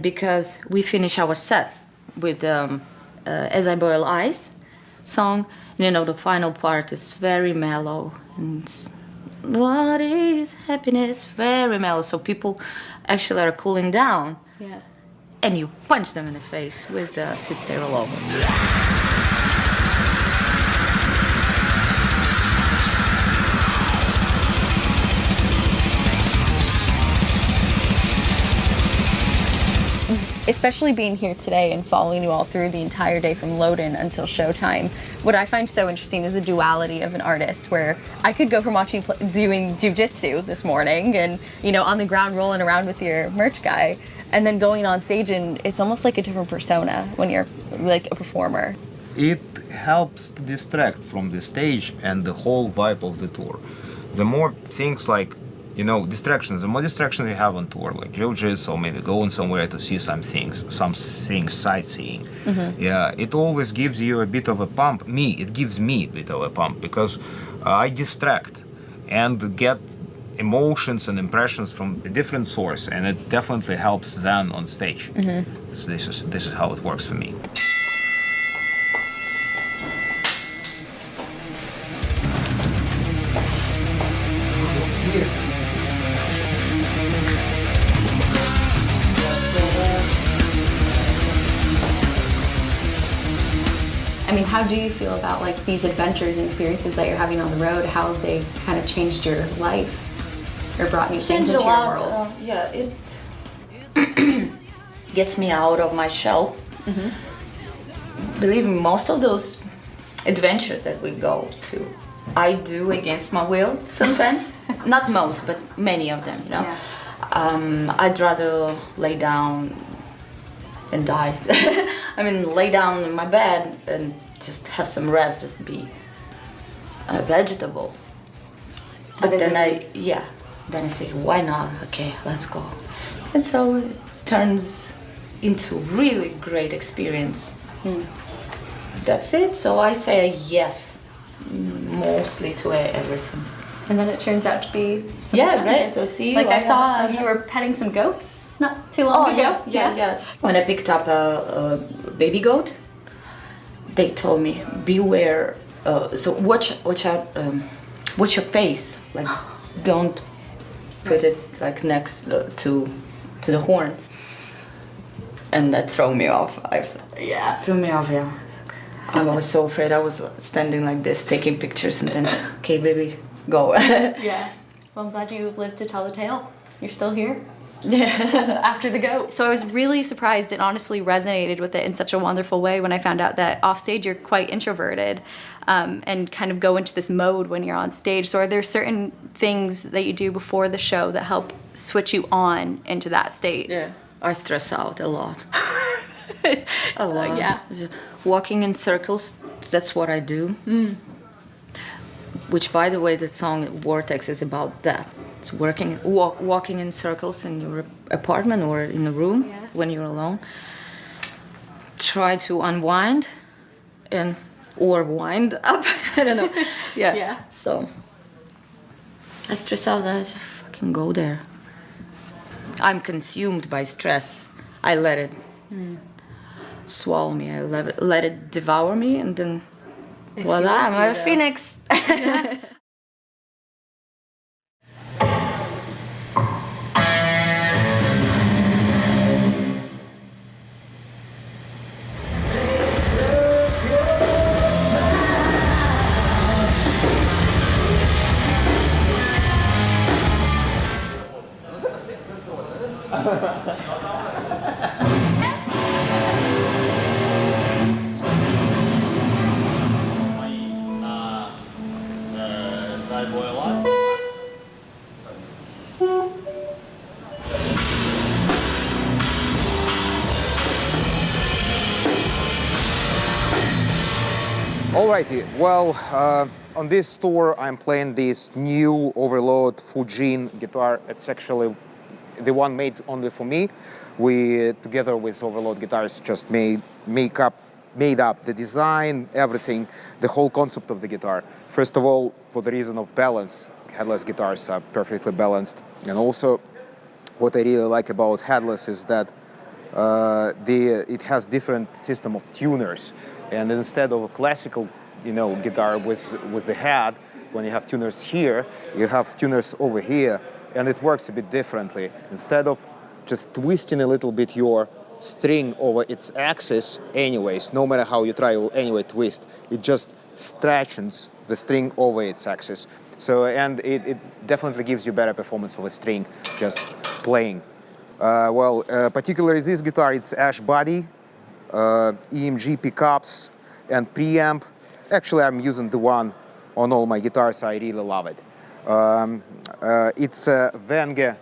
Because we finish our set with As I Boil Ice song. You know, the final part is very mellow. And it's, what is happiness? Very mellow. So people actually are cooling down. Yeah. And you punch them in the face with Sit Stay Roll Over. Especially being here today and following you all through the entire day from load-in until showtime, what I find so interesting is the duality of an artist, where I could go from watching doing jiu-jitsu this morning and, you know, on the ground rolling around with your merch guy, and then going on stage, and it's almost like a different persona when you're like a performer. It helps to distract from the stage and the whole vibe of the tour. The more things like, you know, distractions, the more distractions you have on tour, like jiu-jitsu, or maybe going somewhere to see some things sightseeing. Mm-hmm. Yeah, it always gives you a bit of a pump. It gives me a bit of a pump, because I distract and get emotions and impressions from a different source, and it definitely helps then on stage. Mm-hmm. So this is how it works for me. I mean, how do you feel about like these adventures and experiences that you're having on the road? How have they kind of changed your life or brought new things into your world? Yeah, it gets me out of my shell. Mm-hmm. Believe me, most of those adventures that we go to, I do against my will sometimes. Not most, but many of them, you know. Yeah. I'd rather lay down and die. I mean, lay down in my bed and just have some rest, just be a vegetable. But then I say, why not? Okay, let's go. And so it turns into really great experience. That's it. So I say yes, mostly to everything. And then it turns out to be great. So see, like I saw you were petting some goats not too long ago. Yeah. When I picked up a baby goat, they told me, beware. So watch your face. Like, don't put it like next to the horns. And that threw me off. Threw me off. Yeah. I was so afraid. I was standing like this, taking pictures, and then, okay, baby, go. Yeah. Well, I'm glad you lived to tell the tale. You're still here. Yeah. After the goat. So I was really surprised and honestly resonated with it in such a wonderful way when I found out that off stage you're quite introverted and kind of go into this mode when you're on stage. So are there certain things that you do before the show that help switch you on into that state? Yeah. I stress out a lot. A lot. Yeah. Walking in circles, that's what I do. Which, by the way, the song Vortex is about that. It's walking in circles in your apartment or in a room when you're alone. Try to unwind or wind up. I don't know. Yeah. So I stress out and I just fucking go there. I'm consumed by stress. I let it swallow me. I let it devour me, and then voila, I'm a phoenix. Alrighty, well, on this tour I'm playing this new Overload Fujin guitar. It's actually the one made only for me. We, together with Overload Guitars, just made up the design, everything, the whole concept of the guitar. First of all, for the reason of balance, headless guitars are perfectly balanced. And also, what I really like about headless is that it has different system of tuners, and instead of a classical, guitar with the head, when you have tuners here, you have tuners over here, and it works a bit differently. Instead of just twisting a little bit your string over its axis, anyways, no matter how you try, it will anyway twist. It just stretches the string over its axis. So, and it definitely gives you better performance of a string just playing. Particularly this guitar, it's ash body, EMG pickups, and preamp. Actually, I'm using the one on all my guitars. I really love it. It's a Wenger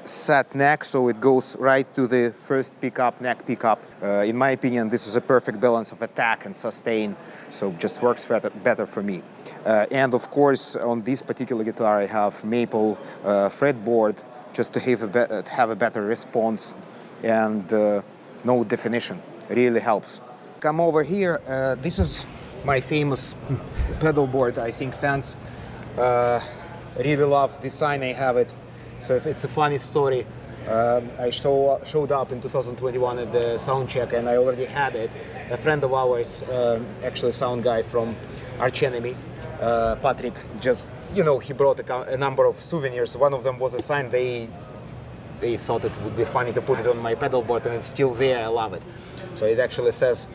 set neck, so it goes right to the first pickup, neck pickup. In my opinion, this is a perfect balance of attack and sustain, so just works better for me. And of course, on this particular guitar, I have maple fretboard, just to have a better response and no definition. Really helps. Come over here. This is my famous pedal board. I think fans really love design. I have it. So if it's a funny story, I showed up in 2021 at the sound check, and I already had it. A friend of ours, actually a sound guy from Arch Enemy, Patrick, just, he brought a number of souvenirs. One of them was a sign. They thought it would be funny to put it on my pedal board, and it's still there. I love it. So it actually says,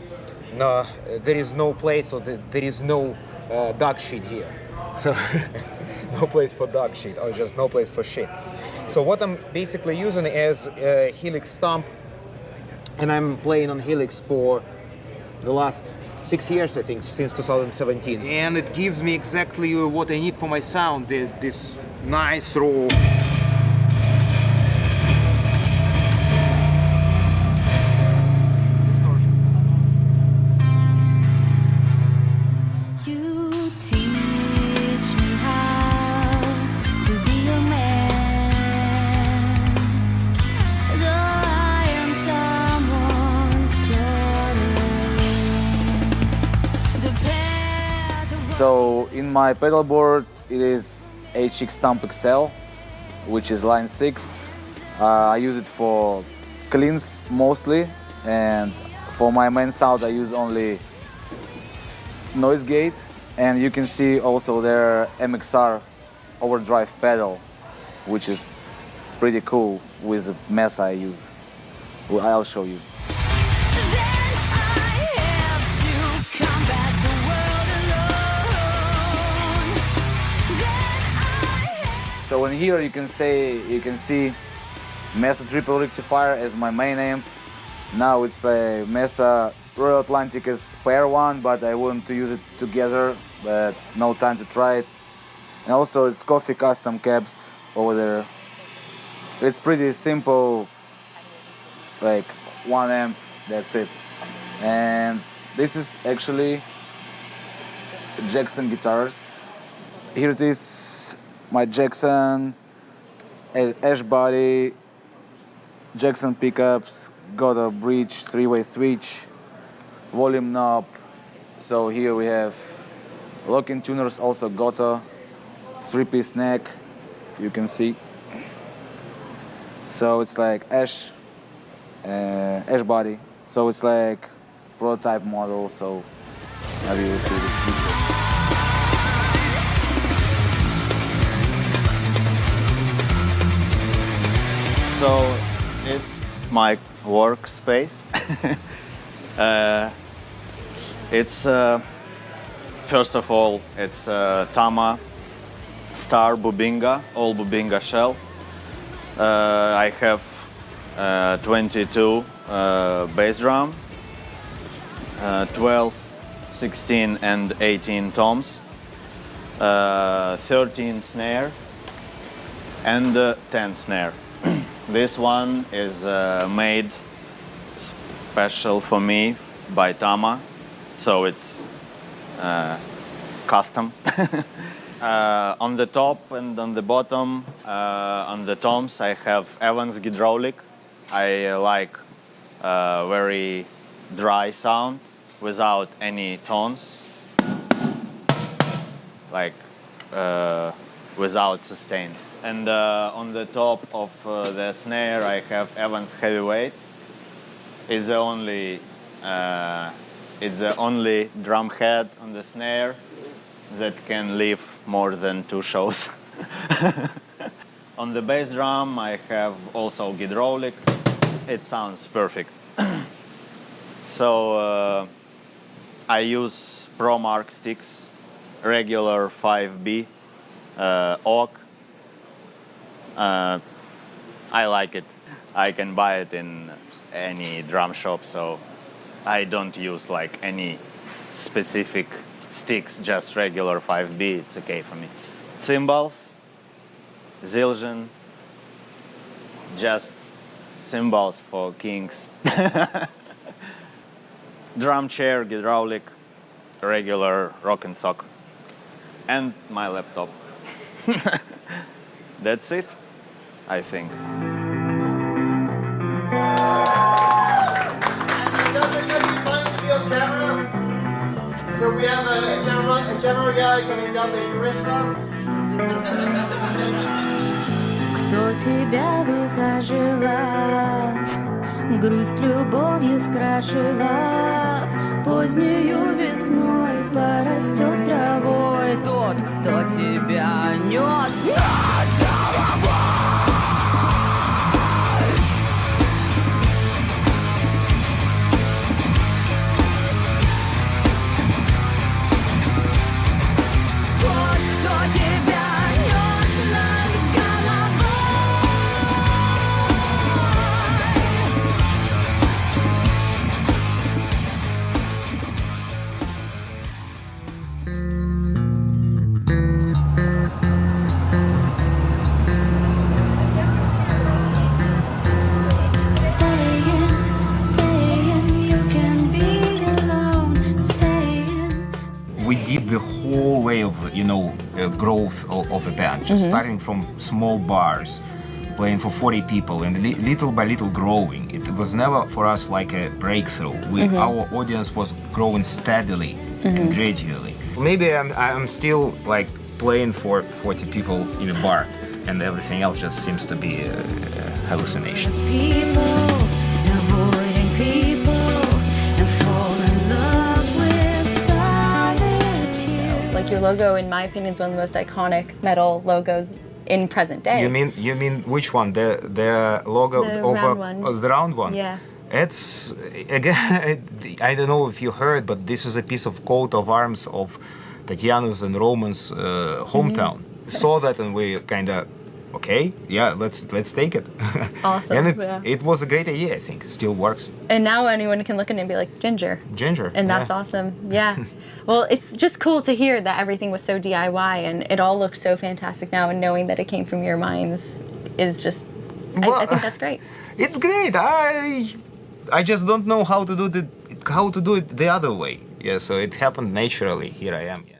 no, there is no place, or there is no dog shit here. So no place for dog shit, or just no place for shit. So what I'm basically using is a Helix stump, and I'm playing on Helix for the last 6 years, I think, since 2017. And it gives me exactly what I need for my sound, this nice raw. So in my pedal board, it is HX Stump XL, which is line 6. I use it for cleans mostly, and for my main sound I use only noise gate. And you can see also their MXR overdrive pedal, which is pretty cool with the mesa I use. I'll show you. So in here you can see Mesa triple rectifier as my main amp. Now it's a Mesa Royal Atlantic as spare one, but I want to use it together, but no time to try it. And also it's Coffee custom cabs over there. It's pretty simple, like 1 amp, that's it. And this is actually Jackson guitars. Here it is, my Jackson, ash body, Jackson pickups, got a bridge, 3-way switch, volume knob. So here we have lock-in tuners, also got a 3-piece neck, you can see. So it's like ash body. So it's like prototype model. So maybe you'll see the future. So it's my workspace. It's first of all, it's Tama Star Bubinga, all Bubinga shell. I have 22 bass drum, 12, 16 and 18 toms, 13 snare and 10 snare. This one is made special for me by Tama, so it's custom. On the top and on the bottom, on the toms, I have Evans hydraulic. I like very dry sound without any tones, like without sustain. And on the top of the snare, I have Evans heavyweight. It's the only drum head on the snare that can live more than 2 shows. On the bass drum, I have also hydraulic. It sounds perfect. So I use ProMark sticks, regular 5B oak. I like it. I can buy it in any drum shop, so I don't use like any specific sticks, just regular 5B. It's okay for me. Cymbals, Zildjian, just cymbals for kings. Drum chair, hydraulic, regular rock and sock, and my laptop. That's it, I think. So we have a camera guy coming down the urethra. Кто тебя выхаживал, грусть любовью скрашивал, позднею весной порастет травой тот, кто тебя нес над головой. Тот, кто тебя нес над We did the whole way of, growth of a band, just starting from small bars, playing for 40 people, and little by little growing. It was never for us like a breakthrough. Our audience was growing steadily and gradually. Maybe I'm still like playing for 40 people in a bar, and everything else just seems to be a hallucination. people, avoiding people, and fall in love with solitude. Like your logo, in my opinion, is one of the most iconic metal logos in present day. You mean which one? The logo The of round one. the round one? Yeah. It's again. I don't know if you heard, but this is a piece of coat of arms of Tatiana's and Roman's hometown. Saw that and we kind of, okay, yeah, let's take it. Awesome, And yeah. it was a great idea. I think it still works. And now anyone can look at it and be like, Jinjer. Jinjer. And that's yeah. awesome. Yeah. Well, it's just cool to hear that everything was so DIY and it all looks so fantastic now, and knowing that it came from your minds is just, I Well, think that's great. It's great. I just don't know how to do it the other way. Yeah, so it happened naturally. Here I am. Yeah.